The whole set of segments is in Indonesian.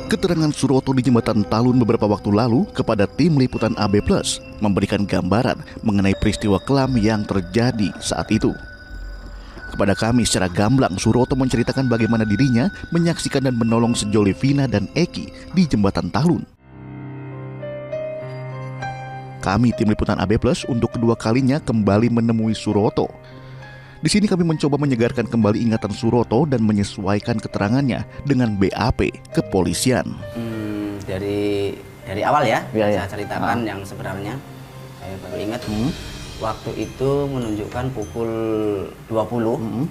Keterangan Suroto di Jembatan Talun beberapa waktu lalu kepada tim liputan AB Plus memberikan gambaran mengenai peristiwa kelam yang terjadi saat itu. Kepada kami secara gamblang, Suroto menceritakan bagaimana dirinya menyaksikan dan menolong sejoli Vina dan Eki di Jembatan Talun. Kami tim liputan AB Plus untuk kedua kalinya kembali menemui Suroto. Di sini kami mencoba menyegarkan kembali ingatan Suroto dan menyesuaikan keterangannya dengan BAP kepolisian. Dari awal ya, saya ceritakan yang sebenarnya. Saya baru ingat waktu itu menunjukkan pukul 20.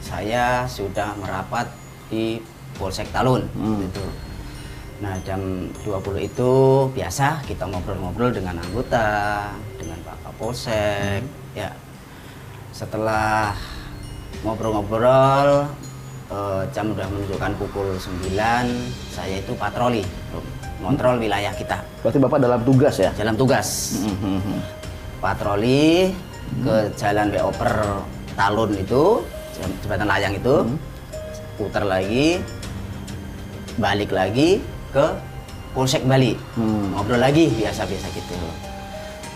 Saya sudah merapat di Polsek Talun. Gitu. Nah, jam 20 itu biasa kita ngobrol-ngobrol dengan anggota, dengan Pak Kapolsek, ya. Setelah ngobrol-ngobrol, jam udah menunjukkan pukul 9, saya itu patroli, ngontrol wilayah kita. Berarti Bapak dalam tugas ya? Dalam tugas. Patroli ke jalan WO per Talun itu, jembatan layang itu, putar lagi, balik lagi ke Polsek Bali, ngobrol lagi biasa-biasa gitu.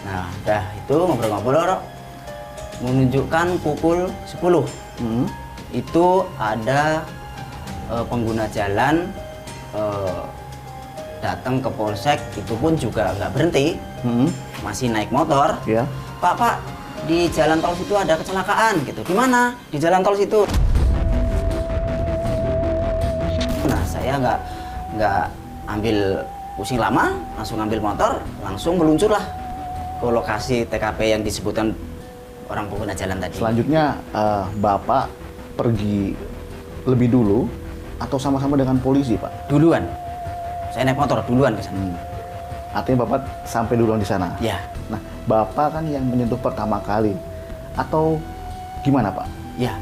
Nah, udah itu ngobrol-ngobrol, menunjukkan pukul 10. Itu ada pengguna jalan datang ke Polsek, itu pun juga nggak berhenti, masih naik motor. Ya. Pak, di jalan tol situ ada kecelakaan gitu. Di mana? Di jalan tol situ. Nah, saya nggak ambil pusing lama, langsung ambil motor, langsung meluncurlah ke lokasi TKP yang disebutkan orang pengguna jalan tadi. Selanjutnya Bapak pergi lebih dulu atau sama-sama dengan polisi, Pak? Duluan. Saya naik motor duluan ke sana. Artinya Bapak sampai duluan di sana? Ya. Nah, Bapak kan yang menyentuh pertama kali. Atau gimana, Pak? Ya.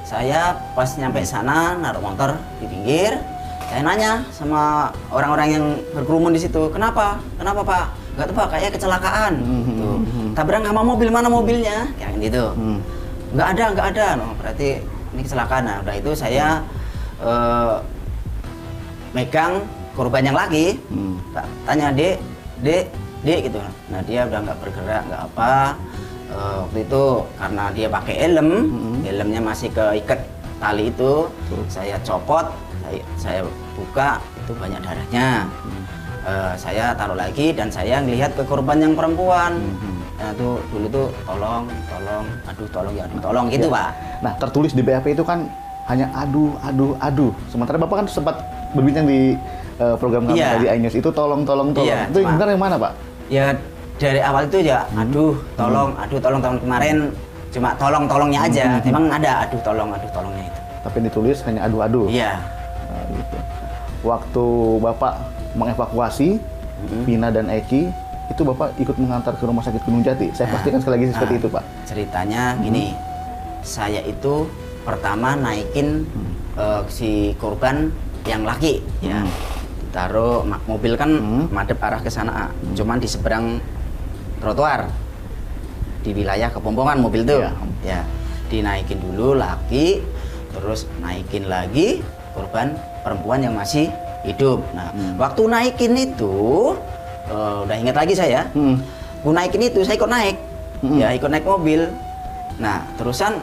Saya pas nyampe sana naruh motor di pinggir. Saya nanya sama orang-orang yang berkerumun di situ, "Kenapa? Kenapa, Pak?" "Nggak tahu, Pak, kayaknya kecelakaan." Gitu. "Tabrak sama mobil, mana mobilnya?" Kayak gitu. Nggak ada. No, berarti ini kecelakaan. Nah, udah itu saya megang korban yang lagi. Tanya, Dek, gitu. Nah, dia udah nggak bergerak, nggak apa. Waktu itu karena dia pakai helm, helmnya masih keikat tali itu. Saya copot, saya buka, itu banyak darahnya. Saya taruh lagi dan saya ngelihat ke korban yang perempuan. Nah, tuh dulu tuh tolong, tolong gitu, Pak. Nah, tertulis di BAP itu kan hanya aduh. Sementara Bapak kan sempat berbincang di program kami tadi iNews itu tolong. Iya, itu benar yang mana, Pak? Ya dari awal itu ya tolong tahun kemarin cuma tolongnya aja. Memang ada tolongnya itu. Tapi ditulis hanya aduh. Iya. Nah, gitu. Waktu Bapak mengevakuasi Vina dan Eki, itu Bapak ikut mengantar ke Rumah Sakit Gunung Jati. Saya pastikan sekali lagi seperti itu, Pak. Ceritanya gini, saya itu pertama naikin si korban yang laki, ya. Taruh mobil kan madep arah ke sana, cuman di seberang trotoar di wilayah Kepompongan mobil tuh. Ya, dinaikin dulu laki, terus naikin lagi korban perempuan yang masih hidup. Nah, waktu naikin itu udah ingat lagi saya. Aku naikin itu, saya ikut naik. Ya, ikut naik mobil. Nah, terusan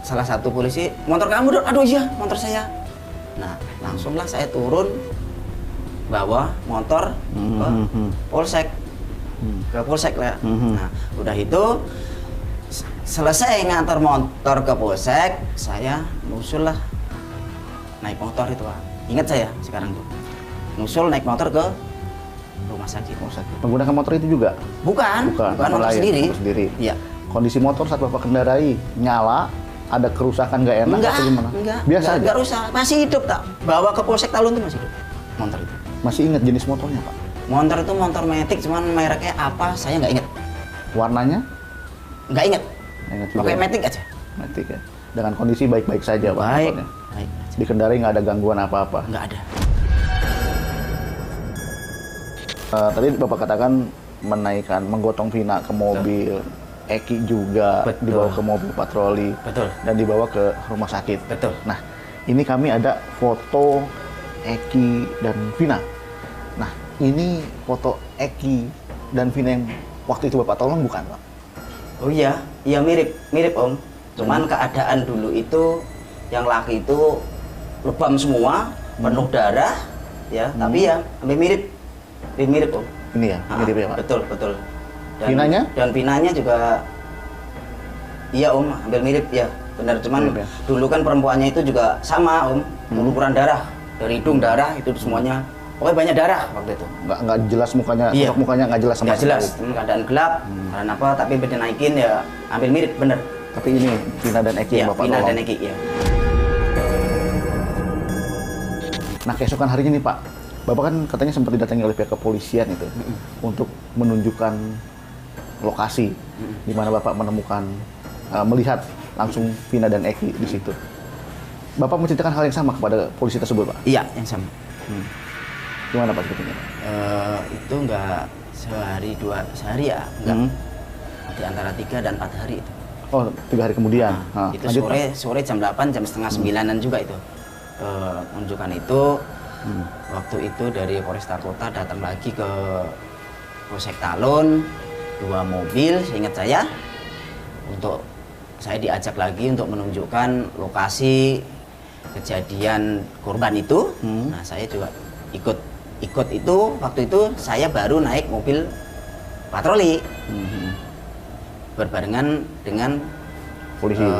salah satu polisi, "Motor kamu, Dok?" "Aduh iya, motor saya." Nah, langsunglah saya turun, bawa motor ke Polsek. Ke Polsek lah. Nah, udah itu selesai ngantar motor ke Polsek, saya nusul lah naik motor itu, Pak. Ingat saya sekarang tuh. Nusul naik motor ke rumah sakit. Menggunakan motor itu juga? Bukan motor sendiri. Iya. Kondisi motor saat Bapak kendarai nyala, ada kerusakan nggak enak atau gimana? Enggak. Biasa aja? Enggak rusak, masih hidup tak. Bawa ke Polsek Talun itu masih hidup. Motor itu. Masih ingat jenis motornya, Pak? Motor itu motor Matic, cuman mereknya apa saya nggak ingat. Warnanya? Nggak ingat. Ingat juga. Pakai Matic aja. Matic ya. Dengan kondisi baik-baik saja, Pak. Baik. Motornya. Dikendarai nggak ada gangguan apa-apa? Nggak ada. Tadi Bapak katakan menggotong Vina ke mobil. Eki juga dibawa ke mobil patroli. Betul. Dan dibawa ke rumah sakit. Betul. Nah, ini kami ada foto Eki dan Vina. Nah, ini foto Eki dan Vina yang waktu itu Bapak tolong bukan, Pak? Oh iya, iya mirip Om. Cuman keadaan dulu itu yang laki itu lebam semua, penuh darah, ya. Tapi ya hampir mirip Om. Ini ya, mirip ya Pak? Betul. Vinanya? Dan Vinanya juga, iya Om, hampir mirip ya. Benar, cuman Mirip, ya? dulu kan perempuannya itu juga sama Om, ukuran darah, dari hidung darah itu semuanya, pokoknya banyak darah waktu itu. Nggak jelas mukanya, Iya. sosok mukanya nggak jelas sama Nggak jelas, sekali. keadaan gelap, karena apa, tapi beda naikin ya hampir mirip, bener. Tapi ini Vina dan Eki Iya, yang Bapak Vina tolong. dan Eki, ya. Nah, keesokan harinya nih Pak, Bapak kan katanya sempat didatangi oleh pihak kepolisian itu untuk menunjukkan lokasi di mana Bapak menemukan, melihat langsung Vina dan Eki di situ. Bapak menceritakan hal yang sama kepada polisi tersebut, Pak? Iya, yang sama. Gimana Pak sebetulnya? Itu enggak sehari ya, enggak. Di antara 3 dan 4 hari itu. Oh, 3 hari kemudian. Nah, itu lanjut, Pak. sore jam 8, jam setengah 9-an juga itu. Unjukan itu, waktu itu dari Polresta Kota datang lagi ke Polsek Talun, 2 mobil, seingat saya, untuk saya diajak lagi untuk menunjukkan lokasi kejadian korban itu. Nah, saya juga ikut itu. Waktu itu saya baru naik mobil patroli berbarengan dengan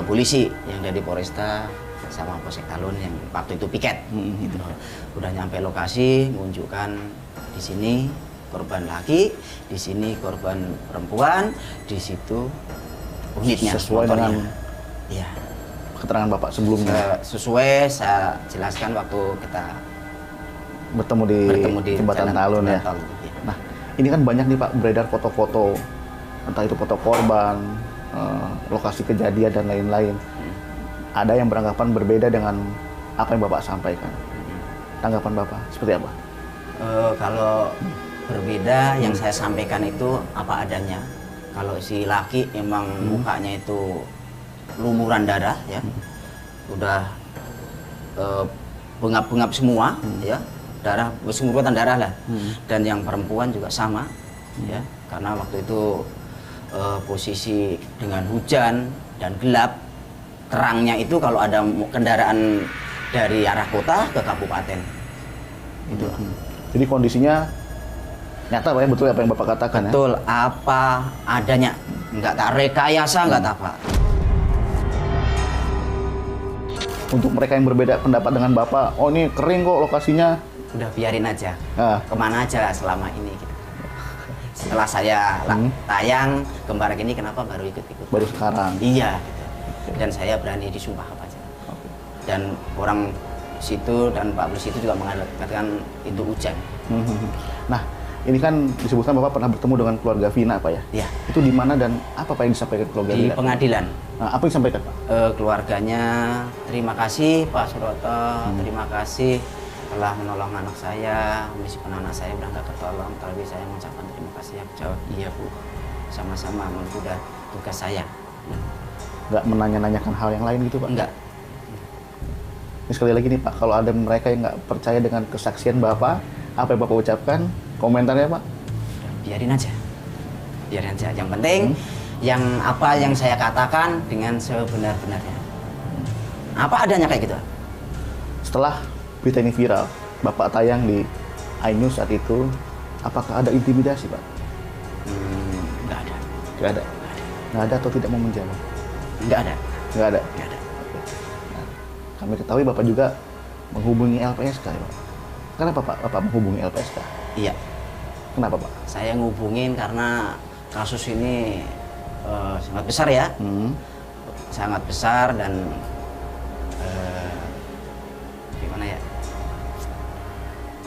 polisi yang dari Polresta sama Polsek Talun yang waktu itu piket. Gitu. Udah nyampe lokasi, menunjukkan di sini korban laki, di sini korban perempuan, di situ unitnya. Sesuai motornya. dengan Iya. keterangan Bapak sebelumnya. Sesuai saya jelaskan waktu kita bertemu di jembatan Talun ya. Talun, iya. Nah, ini kan banyak nih Pak beredar foto-foto, entah itu foto korban, lokasi kejadian dan lain-lain. Ada yang beranggapan berbeda dengan apa yang Bapak sampaikan. Tanggapan Bapak seperti apa? Kalau berbeda, yang saya sampaikan itu apa adanya. Kalau si laki emang mukanya itu lumuran darah ya, udah bengap-bengap semua ya, darah, bersemburutan darah lah. Dan yang perempuan juga sama ya, karena waktu itu posisi dengan hujan dan gelap, terangnya itu kalau ada kendaraan dari arah kota ke kabupaten itu. Jadi kondisinya nyata Pak ya, betul apa yang Bapak katakan ya? Betul, apa adanya, nggak tak rekayasa, nggak tak apa. Untuk mereka yang berbeda pendapat dengan Bapak, oh ini kering kok lokasinya. Udah biarin aja, Ah. kemana aja selama ini gitu. Setelah saya tayang kembar gini, kenapa baru ikut-ikut? Baru sekarang. Iya, gitu. Dan saya berani disumpah apa aja. Dan orang situ dan Pak Polisi itu juga mengatakan itu hujan. Nah, ini kan disebutkan Bapak pernah bertemu dengan keluarga Vina Pak ya? Iya. Itu di mana dan apa Pak yang disampaikan keluarga Di Vina? pengadilan. Nah, apa yang disampaikan Pak? Keluarganya, terima kasih Pak Suroto, terima kasih telah menolong anak saya, meskipun anak saya udah nggak ketolong, tapi saya mengucapkan terima kasih. Aku jawab, iya Bu, sama-sama, udah tugas saya. Nggak menanya-nanyakan hal yang lain gitu Pak? Enggak. Ini sekali lagi nih Pak, kalau ada mereka yang nggak percaya dengan kesaksian Bapak, apa yang Bapak ucapkan? Komentarnya Pak? Biarin aja, yang penting yang apa yang saya katakan dengan sebenar-benarnya, apa adanya kayak gitu. Setelah berita ini viral, Bapak tayang di iNews saat itu, apakah ada intimidasi Pak? Nggak ada. Nggak ada? Nggak ada atau tidak mau menjawab? Nggak ada. Nggak ada? Nggak ada. Nah, kami ketahui Bapak juga menghubungi LPSK ya Pak? Kenapa Pak Bapak menghubungi LPSK? Iya. Kenapa Pak? Saya ngubungin karena kasus ini sangat besar ya, sangat besar dan gimana ya,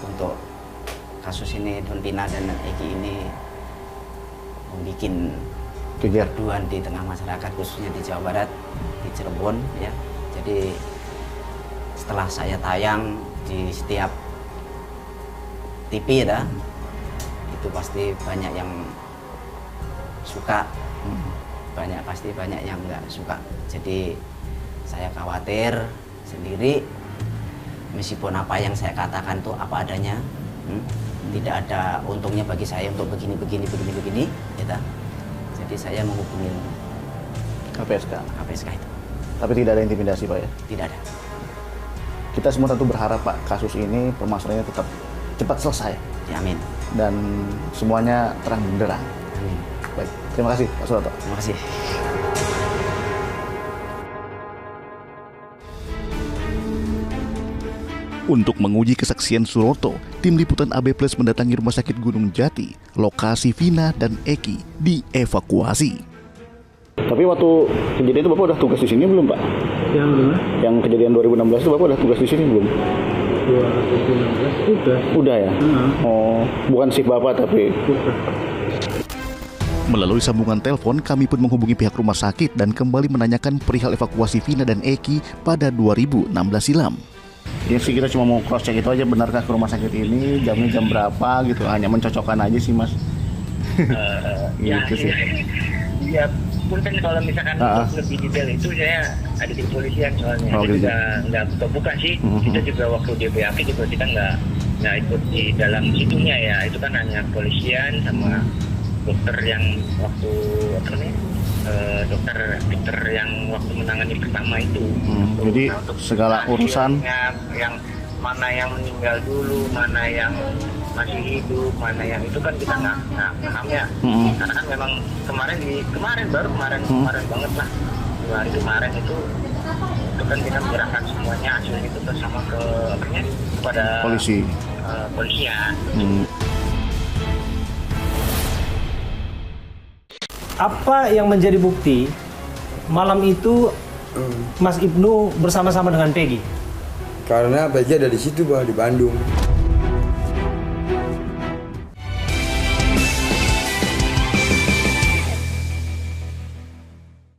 untuk kasus ini Don Pina dan Eki ini membuat Geger. kegaduhan di tengah masyarakat, khususnya di Jawa Barat, di Cirebon ya. Jadi setelah saya tayang di setiap TV ya, itu pasti banyak yang suka, pasti banyak yang nggak suka. Jadi saya khawatir sendiri meskipun apa yang saya katakan itu apa adanya, tidak ada untungnya bagi saya untuk begini, gitu. Jadi saya menghubungi KPSK itu. Tapi tidak ada intimidasi Pak ya? Tidak ada. Kita semua tentu berharap Pak, kasus ini permasalahannya tetap cepat selesai. Ya, amin. Dan semuanya terang benderang. Amin. Baik, terima kasih Pak Suroto. Terima kasih. Untuk menguji kesaksian Suroto, tim liputan AB Plus mendatangi Rumah Sakit Gunung Jati. Lokasi Vina dan Eki dievakuasi. Tapi waktu kejadian itu Bapak udah tugas di sini belum Pak? Yang kejadian 2016 itu Bapak udah tugas di sini belum? 2016 udah. Udah ya? Oh, bukan shift Bapak tapi? Melalui sambungan telepon, kami pun menghubungi pihak rumah sakit dan kembali menanyakan perihal evakuasi Vina dan Eki pada 2016 silam. Ya sih, kita cuma mau cross check itu aja, benarkah ke rumah sakit ini, jamnya jam berapa gitu, hanya mencocokkan aja sih Mas. Gitu sih. Ya, punten kalau misalkan lebih detail itu saya ada di kepolisian soalnya. Oh, gitu. Nggak buka sih. Kita juga waktu di BAP juga kita nggak ikut di dalam situnya ya. Itu kan hanya kepolisian sama dokter yang waktu dokter yang waktu menangani pertama itu. Jadi segala urusan yang mana yang meninggal dulu, mana yang masih hidup, mana yang itu kan kita nggak paham ya. Karena kan memang kemarin banget lah, 2 hari kemarin itu kan kita menyerahkan semuanya hasil itu bersama kepada polisian. Apa yang menjadi bukti malam itu Mas Ibnu bersama-sama dengan Peggy? Karena Peggy ada di situ, Bah, di Bandung.